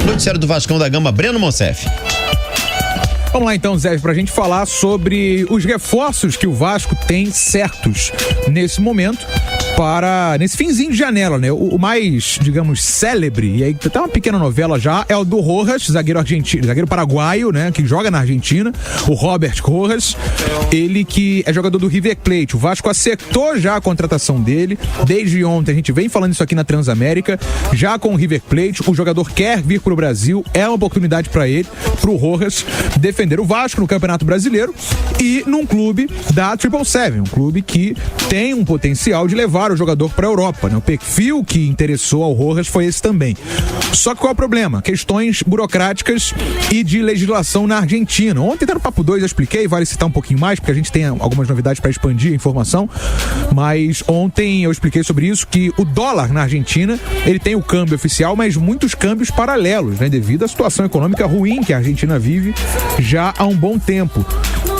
Noticiário do Vascão da Gama, Breno Monsef. Vamos lá então, Zé, pra gente falar sobre os reforços que o Vasco tem certos nesse momento, nesse finzinho de janela, né? O mais, digamos, célebre, e aí tá uma pequena novela já, é o do Rojas, zagueiro argentino, zagueiro paraguaio, né? Que joga na Argentina, o Robert Rojas, ele que é jogador do River Plate. O Vasco acertou já a contratação dele, desde ontem a gente vem falando isso aqui na Transamérica, já com o River Plate, o jogador quer vir pro Brasil, é uma oportunidade pra ele, pro Rojas, defender o Vasco no Campeonato Brasileiro e num clube da 777, um clube que tem um potencial de levar o jogador para a Europa, né? O perfil que interessou ao Rojas foi esse também. Só que qual é o problema? Questões burocráticas e de legislação na Argentina. Ontem tá no Papo 2, eu expliquei, vale citar um pouquinho mais, porque a gente tem algumas novidades para expandir a informação, mas ontem eu expliquei sobre isso, que o dólar na Argentina, ele tem o câmbio oficial, mas muitos câmbios paralelos, né? Devido à situação econômica ruim que a Argentina vive já há um bom tempo.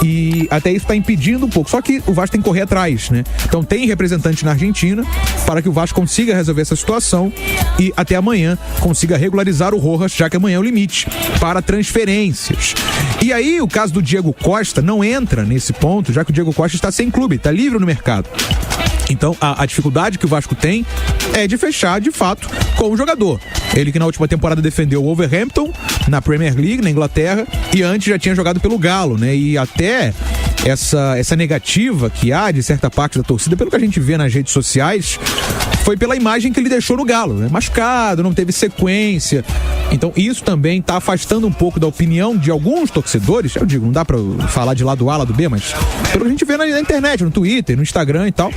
E até isso está impedindo um pouco. Só que o Vasco tem que correr atrás, né? Então tem representante na Argentina para que o Vasco consiga resolver essa situação e até amanhã consiga regularizar o Rojas, já que amanhã é o limite para transferências. E aí o caso do Diego Costa não entra nesse ponto, já que o Diego Costa está sem clube, está livre no mercado. Então, a dificuldade que o Vasco tem é de fechar, de fato, com o jogador. Ele que na última temporada defendeu o Wolverhampton na Premier League, na Inglaterra, e antes já tinha jogado pelo Galo, né? E até essa negativa que há de certa parte da torcida, pelo que a gente vê nas redes sociais, foi pela imagem que ele deixou no Galo, né? Machucado, não teve sequência. Então isso também está afastando um pouco da opinião de alguns torcedores. Eu digo, não dá para falar de lado A, lado B, mas pelo que a gente vê na internet, no Twitter, no Instagram e tal.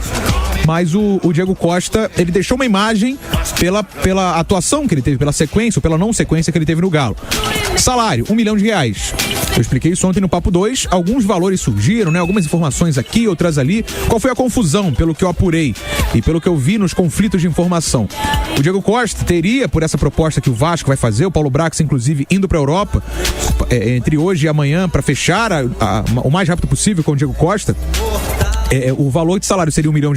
Mas o Diego Costa, ele deixou uma imagem pela atuação que ele teve, pela sequência ou pela não sequência que ele teve no Galo. Salário, R$1 milhão. Eu expliquei isso ontem no Papo 2, alguns valores surgiram, né? Algumas informações aqui, outras ali. Qual foi a confusão, pelo que eu apurei e pelo que eu vi nos conflitos de informação? O Diego Costa teria, por essa proposta que o Vasco vai fazer, o Paulo Brax, inclusive, indo para a Europa, entre hoje e amanhã, para fechar o mais rápido possível com o Diego Costa, o valor de salário seria R$1 milhão,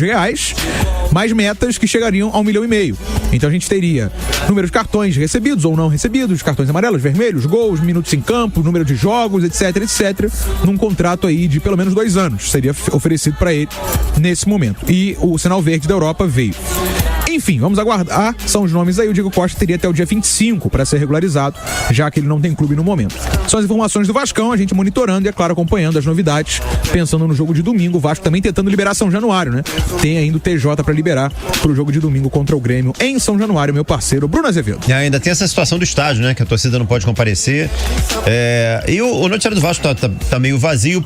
mais metas que chegariam a R$1,5 milhão. Então a gente teria número de cartões recebidos ou não recebidos, cartões amarelos, vermelhos, gols, minutos em campo, número de jogos, etc, num contrato aí de pelo menos 2 anos, seria oferecido para ele nesse momento. E o sinal verde da Europa veio. Enfim, vamos aguardar, são os nomes aí. O Diego Costa teria até o dia 25 para ser regularizado, já que ele não tem clube no momento. São as informações do Vascão, a gente monitorando e, é claro, acompanhando as novidades, pensando no jogo de domingo. O Vasco também tentando liberar São Januário, né? Tem ainda o TJ para liberar pro jogo de domingo contra o Grêmio em São Januário, meu parceiro Bruno Azevedo. E ainda tem essa situação do estádio, né? Que a torcida não pode comparecer. E o noticiário do Vasco tá meio vazio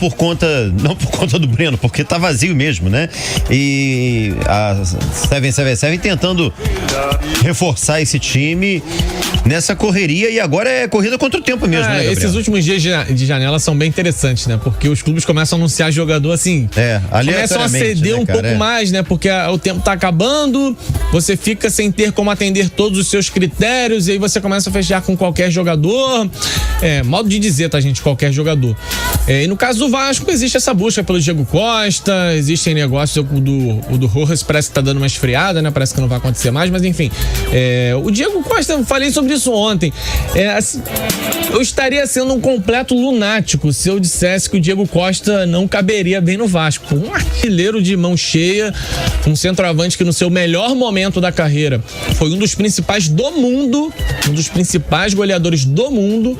não por conta do Breno, porque tá vazio mesmo, né? E a 777 tentando reforçar esse time nessa correria, e agora é corrida contra o tempo mesmo, né, Gabriel? Esses últimos dias de janela são bem interessantes, né? Porque os clubes começam a anunciar jogador assim, começam a ceder, né, um pouco mais, né? Porque o tempo tá acabando, você fica sem ter como atender todos os seus critérios, e aí você começa a fechar com qualquer jogador, modo de dizer, tá, gente? Qualquer jogador. E no caso do Vasco, existe essa busca pelo Diego Costa, existem negócios, o do Rojas parece que tá dando uma esfriada, né? Parece que não vai acontecer mais, mas enfim. O Diego Costa, eu falei sobre isso ontem. Assim, eu estaria sendo um completo lunático se eu dissesse que o Diego Costa não caberia bem no Vasco. Um artilheiro de mão cheia, um centroavante que no seu melhor momento da carreira foi um dos principais do mundo, um dos principais goleadores do mundo,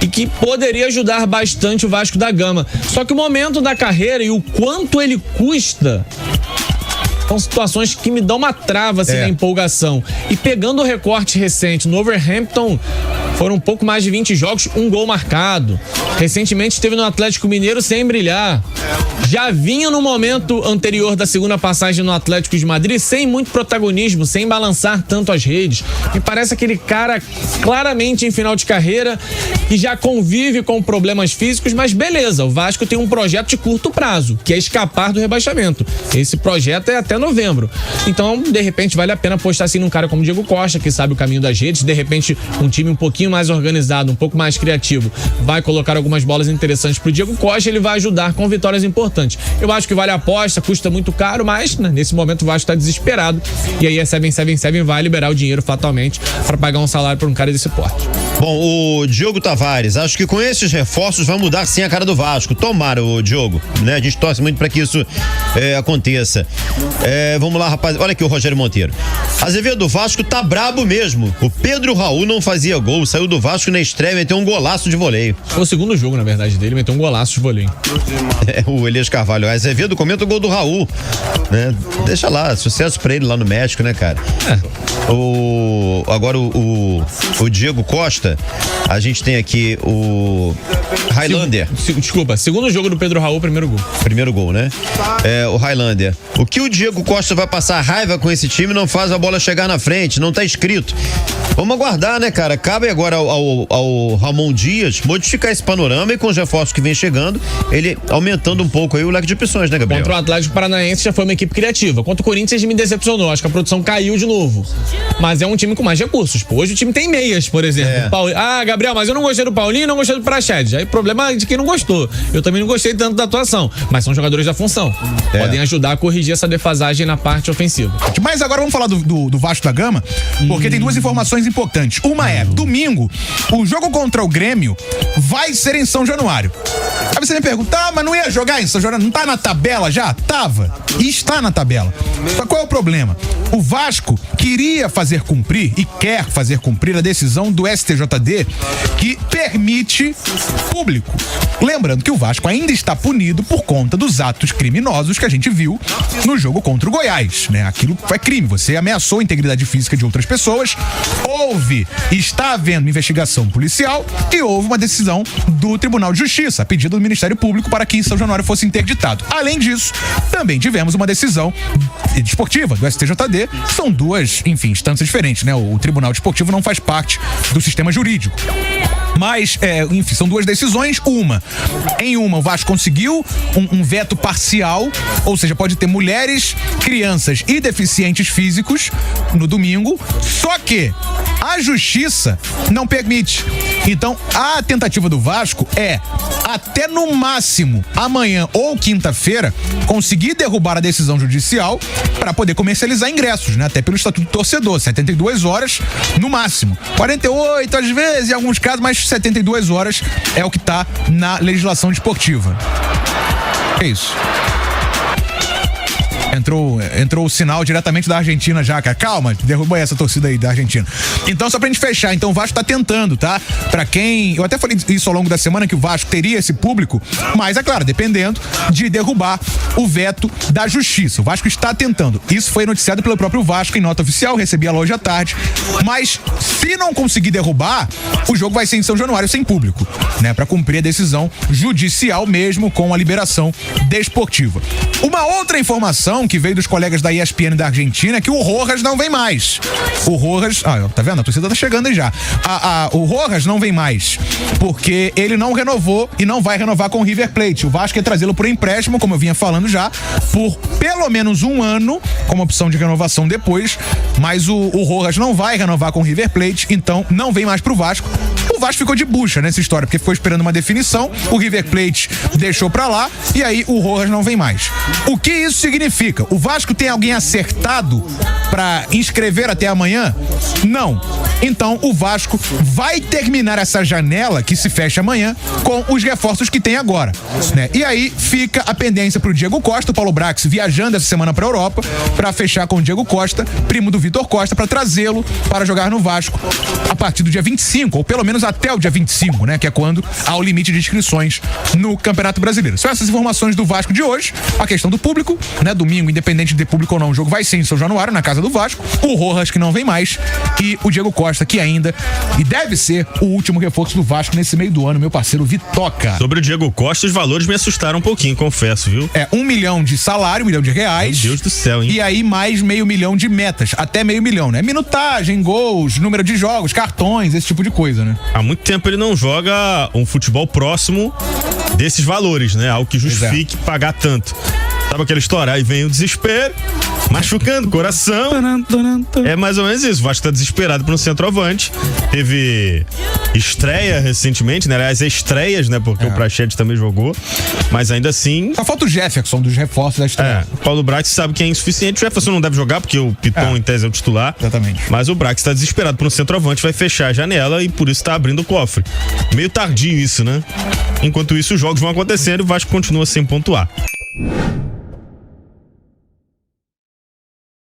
e que poderia ajudar bastante o Vasco da Gama. Só que o momento da carreira e o quanto ele custa são situações que me dão uma trava assim, na empolgação. E pegando o recorte recente no Wolverhampton, foram um pouco mais de 20 jogos, 1 gol marcado. Recentemente esteve no Atlético Mineiro sem brilhar. Já vinha no momento anterior da segunda passagem no Atlético de Madrid sem muito protagonismo, sem balançar tanto as redes. Me parece aquele cara claramente em final de carreira que já convive com problemas físicos, mas beleza, o Vasco tem um projeto de curto prazo, que é escapar do rebaixamento. Esse projeto é até até novembro. Então, de repente, vale a pena apostar assim num cara como o Diego Costa, que sabe o caminho das redes. De repente, um time um pouquinho mais organizado, um pouco mais criativo, vai colocar algumas bolas interessantes pro Diego Costa, ele vai ajudar com vitórias importantes. Eu acho que vale a aposta, custa muito caro, mas né, nesse momento o Vasco tá desesperado e aí a 777 vai liberar o dinheiro fatalmente para pagar um salário para um cara desse porte. Bom, o Diogo Tavares, acho que com esses reforços vai mudar sim a cara do Vasco. Tomara, o Diogo, né? A gente torce muito para que isso aconteça. Vamos lá, rapaz. Olha aqui o Rogério Monteiro. Azevedo do Vasco tá brabo mesmo. O Pedro Raul não fazia gol, saiu do Vasco na estreia e meteu um golaço de voleio. Foi o segundo jogo, na verdade, dele, meteu um golaço de voleio. O Elias Carvalho. Azevedo comenta o gol do Raul, né? Deixa lá, sucesso pra ele lá no México, né, cara? Agora o Diego Costa, a gente tem aqui o Highlander. Desculpa, segundo jogo do Pedro Raul, primeiro gol. Primeiro gol, né? O Highlander. O que o Diego Costa vai passar raiva com esse time não faz a bola chegar na frente, não tá escrito. Vamos aguardar, né, cara? Cabe agora ao Ramon Dias modificar esse panorama e com os reforços que vem chegando, ele aumentando um pouco aí o leque de opções, né, Gabriel? Contra o Atlético Paranaense já foi uma equipe criativa. Contra o Corinthians me decepcionou, acho que a produção caiu de novo. Mas é um time com mais recursos. Pô, hoje o time tem meias, por exemplo. Gabriel, mas eu não gostei do Paulinho, não gostei do Praxedes. Aí o problema é de quem não gostou. Eu também não gostei tanto da atuação, mas são jogadores da função. Podem ajudar a corrigir essa defasagem na parte ofensiva. Mas agora vamos falar do Vasco da Gama, porque tem duas informações importantes. Uma é, domingo, o jogo contra o Grêmio vai ser em São Januário. Aí você me pergunta, mas não ia jogar em São Januário? Não tá na tabela já? Tava. E está na tabela. Só qual é o problema? O Vasco queria fazer cumprir e quer fazer cumprir a decisão do STJD que permite público. Lembrando que o Vasco ainda está punido por conta dos atos criminosos que a gente viu no jogo contra o Goiás, né? Aquilo é crime, você ameaçou a integridade física de outras pessoas, está havendo investigação policial e houve uma decisão do Tribunal de Justiça, a pedido do Ministério Público para que São Januário fosse interditado. Além disso, também tivemos uma decisão desportiva do STJD, são duas, instâncias diferentes, né? O Tribunal Desportivo não faz parte do sistema jurídico. Mas, são duas decisões. Em uma, o Vasco conseguiu um veto parcial, ou seja, pode ter mulheres, crianças e deficientes físicos no domingo, só que a justiça não permite. Então, a tentativa do Vasco é, até no máximo, amanhã ou quinta-feira, conseguir derrubar a decisão judicial para poder comercializar ingressos, né? Até pelo Estatuto do Torcedor, 72 horas no máximo. 48 às vezes, em alguns casos, mas 72 horas é o que tá na legislação desportiva. É isso. Entrou o sinal diretamente da Argentina já, cara. Calma, derruba essa torcida aí da Argentina. Então, só pra gente fechar, então o Vasco tá tentando, tá? Pra quem... Eu até falei isso ao longo da semana, que o Vasco teria esse público, mas é claro, dependendo de derrubar o veto da justiça. O Vasco está tentando. Isso foi noticiado pelo próprio Vasco em nota oficial, recebi hoje à tarde. Mas, se não conseguir derrubar, o jogo vai ser em São Januário sem público, né? Pra cumprir a decisão judicial mesmo com a liberação desportiva. Uma outra informação que veio dos colegas da ESPN da Argentina é que o Rojas não vem mais. O Rojas... tá vendo? A torcida tá chegando aí já. O Rojas não vem mais porque ele não renovou e não vai renovar com o River Plate. O Vasco quer trazê-lo por empréstimo, como eu vinha falando já, por pelo menos um ano, como opção de renovação depois, mas o Rojas não vai renovar com o River Plate, então não vem mais pro Vasco. O Vasco ficou de bucha nessa história, porque ficou esperando uma definição, o River Plate deixou pra lá, e aí o Rojas não vem mais. O que isso significa? O Vasco tem alguém acertado pra inscrever até amanhã? Não. Então o Vasco vai terminar essa janela, que se fecha amanhã, com os reforços que tem agora, né? E aí fica a pendência pro Diego Costa, o Paulo Brax viajando essa semana pra Europa, pra fechar com o Diego Costa, primo do Vitor Costa, pra trazê-lo para jogar no Vasco a partir do dia 25, ou pelo menos até o dia 25, né? Que é quando há o limite de inscrições no Campeonato Brasileiro. São essas informações do Vasco de hoje. A questão do público, né? Domingo, independente de ter público ou não, o jogo vai ser em São Januário, na casa do Vasco. O Rojas, que não vem mais, e o Diego Costa, que ainda e deve ser o último reforço do Vasco nesse meio do ano, meu parceiro Vitoca. Sobre o Diego Costa, os valores me assustaram um pouquinho, confesso, viu? R$1 milhão de salário, R$1 milhão. Meu Deus do céu, hein? E aí mais R$500 mil de metas, até R$500 mil, né? Minutagem, gols, número de jogos, cartões, esse tipo de coisa, né? Há muito tempo ele não joga um futebol próximo desses valores, né? Algo que justifique pagar tanto. Sabe aquela história? Aí vem o desespero, machucando o coração. É mais ou menos isso. O Vasco tá desesperado por um centroavante. Teve estreia recentemente, né? Aliás, estreias, né? Porque o Praxedes também jogou. Mas ainda assim... Só falta o Jefferson dos reforços da estreia. O Paulo Brax sabe que é insuficiente. O Jefferson não deve jogar porque o Piton, em tese, é o titular. Exatamente. Mas o Brax tá desesperado por um centroavante, vai fechar a janela e por isso tá abrindo o cofre. Meio tardio isso, né? Enquanto isso, os jogos vão acontecendo e o Vasco continua sem pontuar.